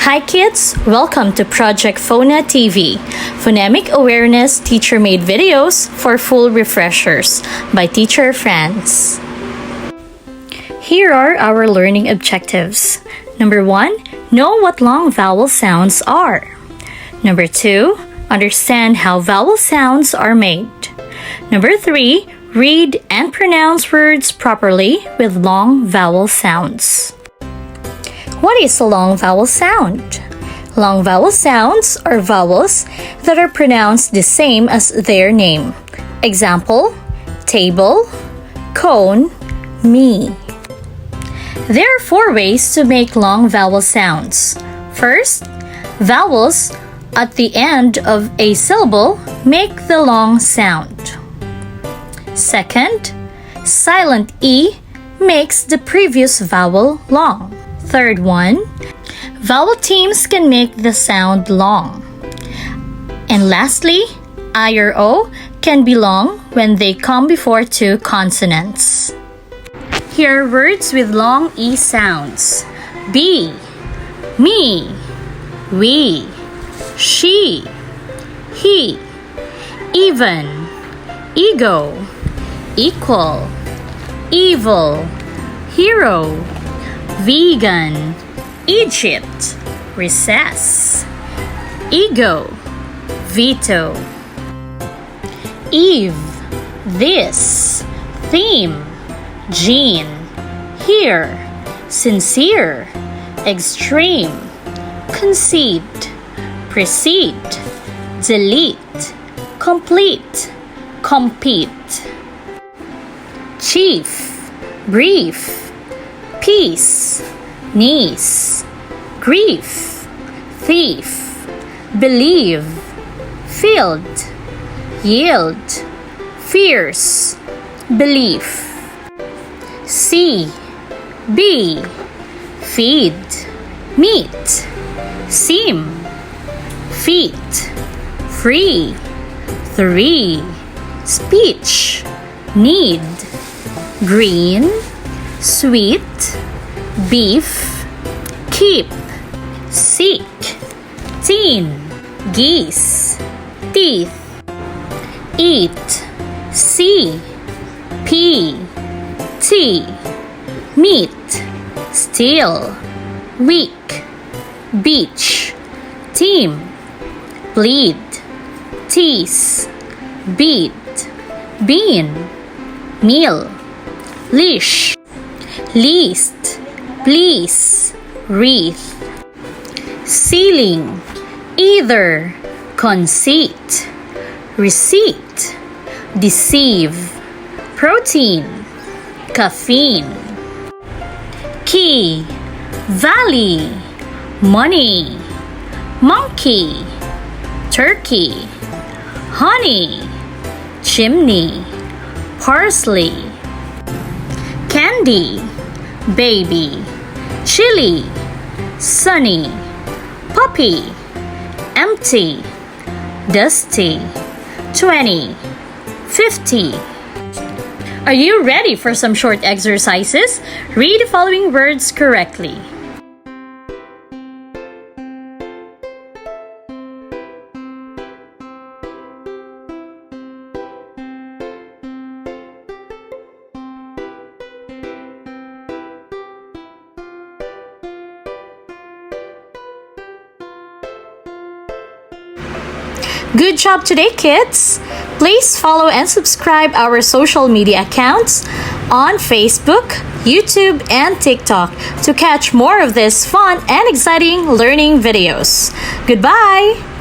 Hi kids, welcome to Project Phona TV, Phonemic Awareness Teacher-Made Videos for Full Refreshers by Teacher Franz. Here are our learning objectives. Number 1, know what long vowel sounds are. Number 2, understand how vowel sounds are made. Number 3, read and pronounce words properly with long vowel sounds. What is a long vowel sound? Long vowel sounds are vowels that are pronounced the same as their name. Example, table, cone, me. There are 4 ways to make long vowel sounds. First, vowels at the end of a syllable make the long sound. Second, silent E makes the previous vowel long. Third one, vowel teams can make the sound long. And lastly, I or O can be long when they come before 2 consonants. Here are words with long E sounds. Be, me, we, she, he, even, ego, equal, evil, hero, vegan, Egypt, recess, ego, veto, Eve, this, theme, gene, here, sincere, extreme, concede, precede, delete, complete, compete, chief, brief, peace, niece, grief, thief, believe, field, yield, fierce, belief, see, be, feed, meet, seem, feet, free, 3, speech, need, green, sweet, beef, keep, seek, teen, geese, teeth, eat, see, pea, tea, meat, steal, week, beach, team, bleed, tease, beat, bean, meal, leash, least, please, wreath, ceiling, either, conceit, receipt, deceive, protein, caffeine, key, valley, money, monkey, turkey, honey, chimney, parsley, candy, baby, chili, sunny, puppy, empty, dusty, 20, 50. Are you ready for some short exercises? Read the following words correctly. Good job today, kids! Please follow and subscribe our social media accounts on Facebook, YouTube, and TikTok to catch more of these fun and exciting learning videos. Goodbye!